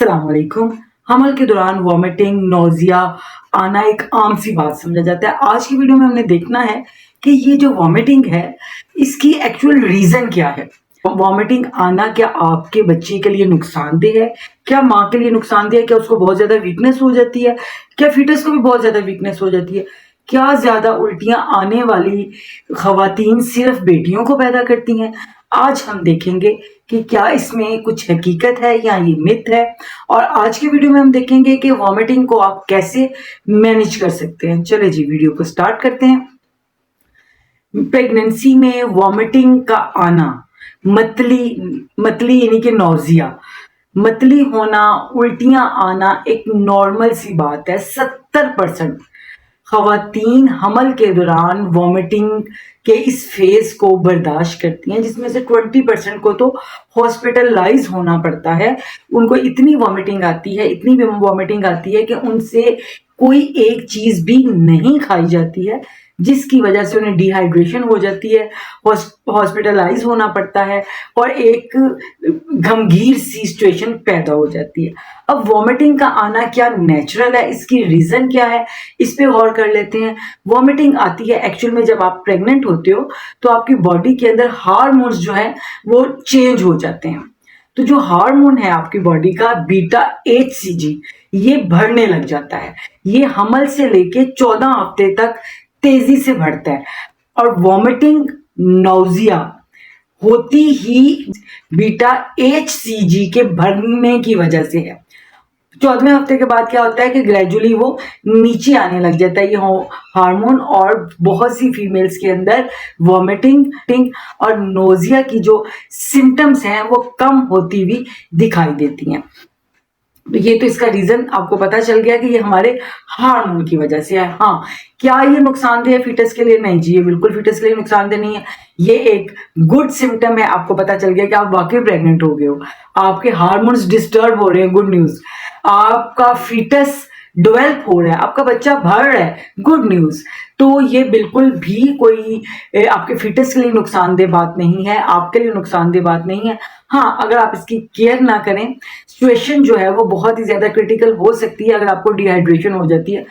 अस्सलामुअलैकुम। हमल के दौरान वॉमिटिंग, नौजिया आना एक आम सी बात समझा जाता है। आज की वीडियो में हमने देखना है कि ये जो वॉमिटिंग है, इसकी एक्चुअल रीज़न क्या है? वॉमिटिंग आना क्या आपके बच्चे के लिए नुकसानदेह है? क्या माँ के लिए नुकसानदेह है? क्या उसको बहुत ज़्यादा वीकनेस हो जाती है? क्या फीटस को भी बहुत ज़्यादा वीकनेस हो जाती है? क्या ज़्यादा उल्टियाँ आने वाली ख़वातीन सिर्फ़ बेटियों को पैदा करती हैं? आज हम देखेंगे कि क्या इसमें कुछ हकीकत है या ये मिथ है। और आज की वीडियो में हम देखेंगे कि वॉमिटिंग को आप कैसे मैनेज कर सकते हैं। चलिए जी वीडियो को स्टार्ट करते हैं। प्रेगनेंसी में वॉमिटिंग का आना, मतली मतली यानी कि नौजिया, मतली होना, उल्टियां आना एक नॉर्मल सी बात है। 70% ख़वातीन हमल के दौरान वॉमिटिंग के इस फेज को बर्दाश्त करती हैं, जिसमें से 20% को तो हॉस्पिटलाइज होना पड़ता है। उनको इतनी वॉमिटिंग आती है, इतनी वॉमिटिंग आती है कि उनसे कोई एक चीज़ भी नहीं खाई जाती है, जिसकी वजह से उन्हें डिहाइड्रेशन हो जाती है, हॉस्पिटलाइज होना पड़ता है और एक गंभीर सी सिचुएशन पैदा हो जाती है। अब वॉमिटिंग का आना क्या नेचुरल है, इसकी रीज़न क्या है, इस पे गौर कर लेते हैं। वॉमिटिंग आती है एक्चुअल में जब आप प्रेग्नेंट होते हो, तो आपकी बॉडी के अंदर हार्मोन्स जो है वो चेंज हो जाते हैं। तो जो हार्मोन है आपकी बॉडी का बीटा HCG, ये बढ़ने लग जाता है। ये हमल से लेके 14 हफ्ते तक तेजी से बढ़ता है। और वॉमिटिंग, नौजिया होती ही बीटा HCG के बढ़ने की वजह से है। 14वें हफ्ते के बाद क्या होता है कि ग्रेजुअली वो नीचे आने लग जाता है ये हार्मोन, और बहुत सी फीमेल्स के अंदर वॉमिटिंग और नोजिया की जो सिम्टम्स हैं वो कम होती हुई दिखाई देती हैं। तो ये तो इसका रीजन आपको पता चल गया कि ये हमारे हार्मोन की वजह से है। हाँ, क्या ये नुकसानदेह है फीटस के लिए? नहीं जी, ये बिल्कुल फीटस के लिए नुकसानदेह नहीं है। ये एक गुड सिम्टम है, आपको पता चल गया कि आप वाकई प्रेग्नेंट हो गए हो, आपके हार्मोन्स डिस्टर्ब हो रहे हैं, गुड न्यूज। आपका फीटस डेवलप हो रहा है, आपका बच्चा बढ़ रहा है, गुड न्यूज। तो ये बिल्कुल भी कोई आपके फीटस के लिए नुकसानदेह बात नहीं है, आपके लिए नुकसानदेह बात नहीं है। हाँ, अगर आप इसकी केयर ना करें, सिचुएशन जो है वो बहुत ही ज्यादा क्रिटिकल हो सकती है। अगर आपको डिहाइड्रेशन हो जाती है,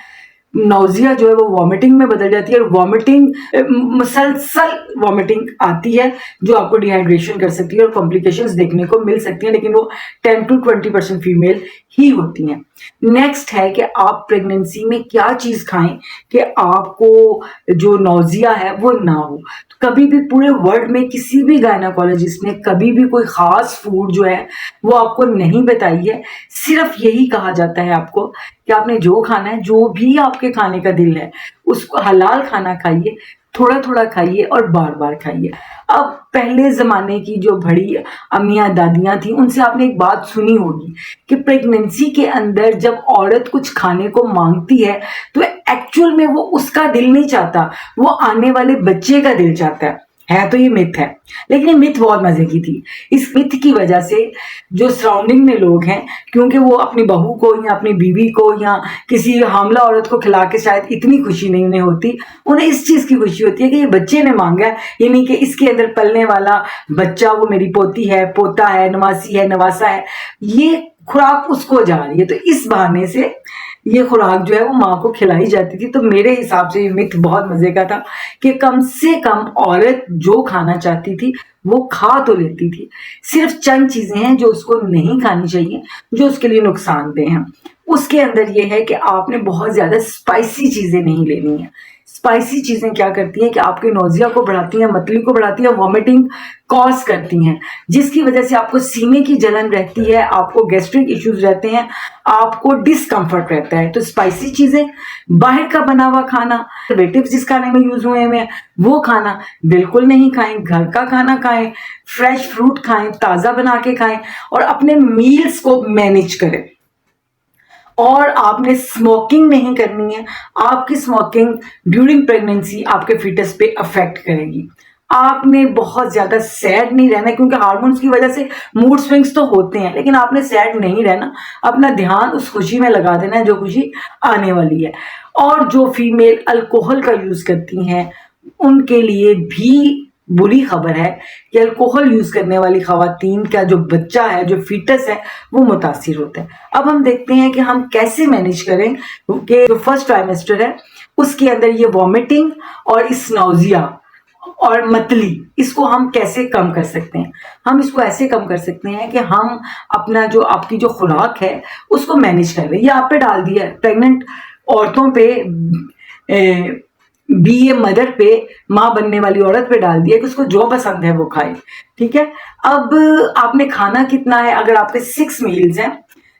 नौजिया जो है वो वॉमिटिंग में बदल जाती है, और वॉमिटिंग मुसलसल वॉमिटिंग आती है जो आपको डिहाइड्रेशन कर सकती है और कॉम्प्लिकेशंस देखने को मिल सकती हैं, लेकिन वो 10 to 20% फीमेल ही होती हैं। नेक्स्ट है कि आप प्रेगनेंसी में क्या चीज खाएं कि आपको जो नौजिया है वो ना हो। तो कभी भी पूरे वर्ल्ड में किसी भी गायनाकोलॉजिस्ट ने कभी भी कोई खास फूड जो है वो आपको नहीं बताई है। सिर्फ यही कहा जाता है आपको कि आपने जो खाना है, जो भी आपके खाने का दिल है, उसको हलाल खाना खाइए, थोड़ा थोड़ा खाइए और बार बार खाइए। अब पहले जमाने की जो बड़ी अम्मियाँ दादियाँ थी, उनसे आपने एक बात सुनी होगी कि प्रेगनेंसी के अंदर जब औरत कुछ खाने को मांगती है तो एक्चुअल में वो उसका दिल नहीं चाहता, वो आने वाले बच्चे का दिल चाहता है। तो ये मिथ है, लेकिन ये मिथ बहुत मजे की थी। इस मिथ की वजह से जो सराउंडिंग में लोग हैं, क्योंकि वो अपनी बहू को या अपनी बीवी को या किसी हामला औरत को खिला के शायद इतनी खुशी नहीं उन्हें होती, उन्हें इस चीज की खुशी होती है कि ये बच्चे ने मांगा है, यानी कि इसके अंदर पलने वाला बच्चा वो मेरी पोती है, पोता है, नवासी है, नवासा है, ये खुराक उसको जा रही है। तो इस बहाने से ये खुराक जो है वो माँ को खिलाई जाती थी। तो मेरे हिसाब से ये मिथ बहुत मजे का था कि कम से कम औरत जो खाना चाहती थी वो खा तो लेती थी। सिर्फ चंद चीजें हैं जो उसको नहीं खानी चाहिए, जो उसके लिए नुकसानदेह हैं। उसके अंदर ये है कि आपने बहुत ज्यादा स्पाइसी चीजें नहीं लेनी है। स्पाइसी चीजें क्या करती हैं कि आपके नौजिया को बढ़ाती हैं, मतली को बढ़ाती हैं, वॉमिटिंग कॉज करती हैं, जिसकी वजह से आपको सीने की जलन रहती है, आपको गैस्ट्रिक इश्यूज रहते हैं, आपको डिस्कम्फर्ट रहता है। तो स्पाइसी चीजें, बाहर का बना हुआ खाना, प्रिजर्वेटिव्स जिस खाने में यूज हुए हैं वो खाना बिल्कुल नहीं खाएं। घर का खाना खाएं, फ्रेश फ्रूट खाएं, ताजा बना के खाएं और अपने मील्स को मैनेज करें। और आपने स्मोकिंग नहीं करनी है। आपकी स्मोकिंग ड्यूरिंग प्रेगनेंसी आपके फीटस पे अफेक्ट करेगी। आपने बहुत ज्यादा सैड नहीं रहना, क्योंकि हार्मोन्स की वजह से मूड स्विंग्स तो होते हैं, लेकिन आपने सैड नहीं रहना। अपना ध्यान उस खुशी में लगा देना है जो खुशी आने वाली है। और जो फीमेल अल्कोहल का यूज करती हैं, उनके लिए भी बुरी खबर है कि अल्कोहल यूज करने वाली खवातीन का जो बच्चा है, जो फीटस है, वो मुतासिर होता है। अब हम देखते हैं कि हम कैसे मैनेज करें कि जो फर्स्ट ट्राइमेस्टर है उसके अंदर ये वॉमिटिंग और इस नौजिया और मतली, इसको हम कैसे कम कर सकते हैं। हम इसको ऐसे कम कर सकते हैं कि हम अपना जो आपकी जो खुराक है उसको मैनेज कर लें। ये आप पे डाल दिया है, प्रेग्नेंट औरतों पे, बी ए मदर पे, माँ बनने वाली औरत पे डाल दिया कि उसको जो पसंद है वो खाए। ठीक है, अब आपने खाना कितना है, अगर आपके 6 मील्स हैं,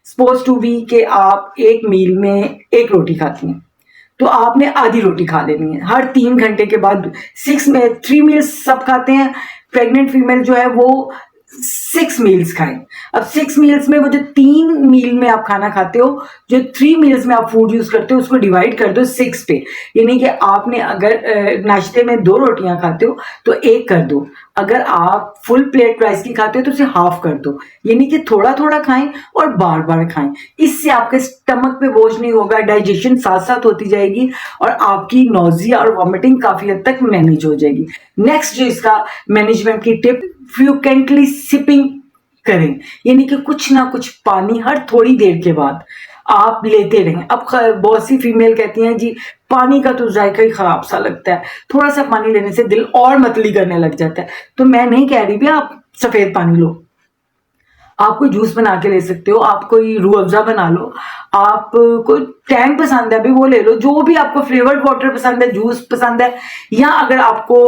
सपोज टू बी के आप एक मील में एक रोटी खाती हैं, तो आपने आधी रोटी खा लेनी है हर 3 घंटे के बाद। 3 मील्स सब खाते हैं, प्रेग्नेंट फीमेल जो है वो 6 मील्स खाएं। अब 6 मील्स में वो जो 3 मील में आप खाना खाते हो, जो 3 मील्स में आप फूड यूज करते हो, उसको डिवाइड कर दो 6 पे। यानी कि आपने अगर नाश्ते में 2 रोटियां खाते हो तो 1 कर दो, अगर आप फुल प्लेट राइस की खाते हो तो उसे हाफ कर दो। यानी कि थोड़ा थोड़ा खाएं और बार बार खाएं। इससे आपके स्टमक पे बोझ नहीं होगा, डाइजेशन साथ साथ होती जाएगी और आपकी नौजिया और वॉमिटिंग काफी हद तक मैनेज हो जाएगी। नेक्स्ट जो इसका मैनेजमेंट की टिप, फ्रिक्वेंटली सिपिंग करें, यानी कि कुछ ना कुछ पानी हर थोड़ी देर के बाद आप लेते रहें। अब बहुत सी फीमेल कहती हैं जी पानी का तो जायका ही खराब सा लगता है, थोड़ा सा पानी लेने से दिल और मतली करने लग जाता है। तो मैं नहीं कह रही भी आप सफेद पानी लो, आप कोई जूस बना के ले सकते हो, आप कोई रूह अफ़ज़ा बना लो, आप कोई टैंग पसंद है भी वो ले लो, जो भी आपको फ्लेवर्ड वाटर पसंद है, जूस पसंद है, या अगर आपको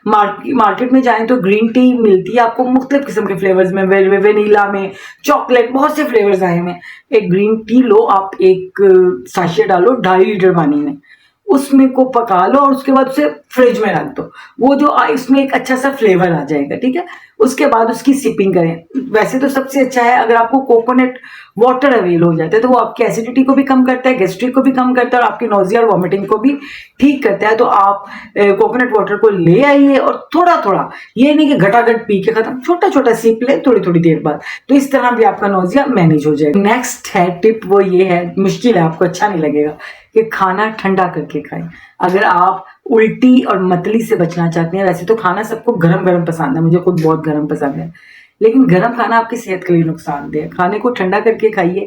मार्केट में जाएं तो ग्रीन टी मिलती है आपको मुख्तलिफ किस्म के फ्लेवर्स में, वेनिला में, चॉकलेट, बहुत से फ्लेवर्स आए हैं। एक ग्रीन टी लो, आप एक साशे डालो 2.5 लीटर पानी में, उसमें को पका लो और उसके बाद उसे फ्रिज में रख दो, वो जो इसमें एक अच्छा सा फ्लेवर आ जाएगा। ठीक है, उसके बाद उसकी सिपिंग करें। वैसे तो सबसे अच्छा है अगर आपको कोकोनट वाटर अवेल हो जाता है, तो वो आपकी एसिडिटी को भी कम करता है, गैस्ट्रिक को भी कम करता है और आपकी नोजिया और वॉमिटिंग को भी ठीक करता है। तो आप कोकोनट वाटर को ले आइए और थोड़ा थोड़ा, ये नहीं कि घटाघट पी के खत्म, छोटा छोटा सिप ले थोड़ी थोड़ी देर बाद, तो इस तरह भी आपका नोजिया मैनेज हो जाएगा। नेक्स्ट है टिप, वो ये है, मुश्किल है, आपको अच्छा नहीं लगेगा, कि खाना ठंडा करके खाएं। अगर आप उल्टी और मतली से बचना चाहते हैं, वैसे तो खाना सबको गरम गरम पसंद है, मुझे खुद बहुत गरम पसंद है, लेकिन गरम खाना आपकी सेहत के लिए नुकसानदेह है। खाने को ठंडा करके खाइए,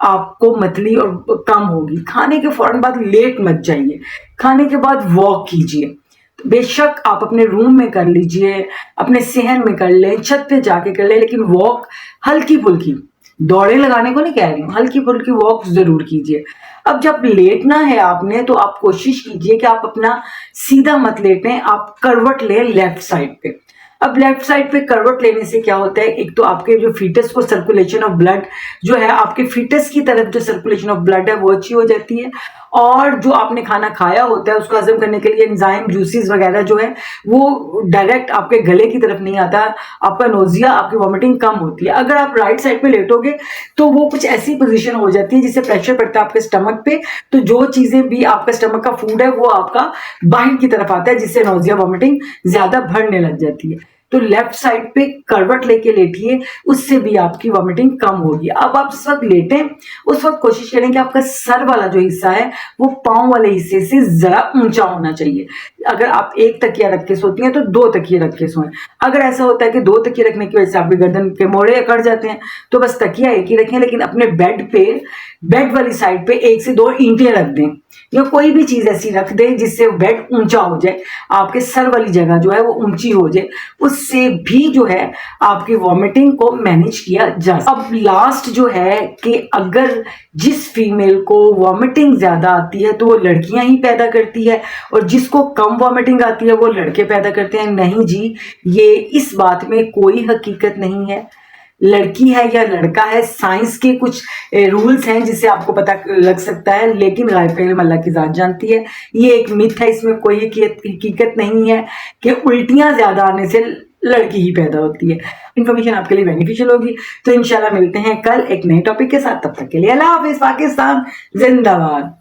आपको मतली और कम होगी। खाने के फौरन बाद लेट मत जाइए, खाने के बाद वॉक कीजिए। बेशक आप अपने रूम में कर लीजिए, अपने सहन में कर लें, छत पे जाके कर लें, लेकिन वॉक हल्की फुल्की, दौड़े लगाने को नहीं कह रही हूँ, हल्की फुल्की वॉक जरूर कीजिए। अब जब लेटना है आपने, तो आप कोशिश कीजिए कि आप अपना सीधा मत लेटें, आप करवट लें लेफ्ट साइड पे। अब लेफ्ट साइड पे करवट लेने से क्या होता है, एक तो आपके जो फीटस को सर्कुलेशन ऑफ ब्लड जो है, आपके फीटस की तरफ जो सर्कुलेशन ऑफ ब्लड है वो अच्छी हो जाती है, और जो आपने खाना खाया होता है उसको हजम करने के लिए एंजाइम जूसेस वगैरह जो है वो डायरेक्ट आपके गले की तरफ नहीं आता, आपका नोजिया, आपकी वॉमिटिंग कम होती है। अगर आप राइट साइड पे लेटोगे तो वो कुछ ऐसी पोजीशन हो जाती है जिससे प्रेशर पड़ता है आपके स्टमक पे, तो जो चीजें भी आपका स्टमक का फूड है वो आपका बाहर की तरफ आता है, जिससे नोजिया वॉमिटिंग ज्यादा बढ़ने लग जाती है। तो लेफ्ट साइड पे करवट लेके लेटिए, उससे भी आपकी वॉमिटिंग कम होगी। अब आप जिस वक्त लेटें उस वक्त कोशिश करें कि आपका सर वाला जो हिस्सा है वो पांव वाले हिस्से से जरा ऊंचा होना चाहिए। अगर आप एक तकिया रख के सोती हैं तो 2 तकिए रख के सोएं। अगर ऐसा होता है कि 2 तकिए रखने की वजह से आपके गर्दन के मोड़े अकड़ जाते हैं, तो बस तकिया एक ही रखें, लेकिन अपने बेड पे, बेड वाली साइड पे 1 से 2 ईंटें रख दें, या कोई भी चीज ऐसी रख दें जिससे बेड ऊंचा हो जाए, आपके सर वाली जगह जो है वो ऊंची हो जाए, उससे भी जो है आपकी वॉमिटिंग को मैनेज किया जा सकता है। अब लास्ट जो है कि अगर जिस फीमेल को वॉमिटिंग ज्यादा आती है तो वो लड़कियां ही पैदा करती है, और जिसको कम वॉमिटिंग आती है वो लड़के पैदा करते हैं। नहीं जी, ये इस बात में कोई हकीकत नहीं है, लड़की है या लड़का है, साइंस के कुछ रूल्स हैं जिससे आपको पता लग सकता है, लेकिन गायब इल्म अल्लाह की जात जानती है। ये एक मिथ है, इसमें कोई हकीकत नहीं है कि उल्टियां ज्यादा आने से लड़की ही पैदा होती है। इन्फॉर्मेशन आपके लिए बेनिफिशियल होगी, तो इंशाल्लाह मिलते हैं कल एक नए टॉपिक के साथ। तब तक के लिए अल्लाह हाफिज, पाकिस्तान जिंदाबाद।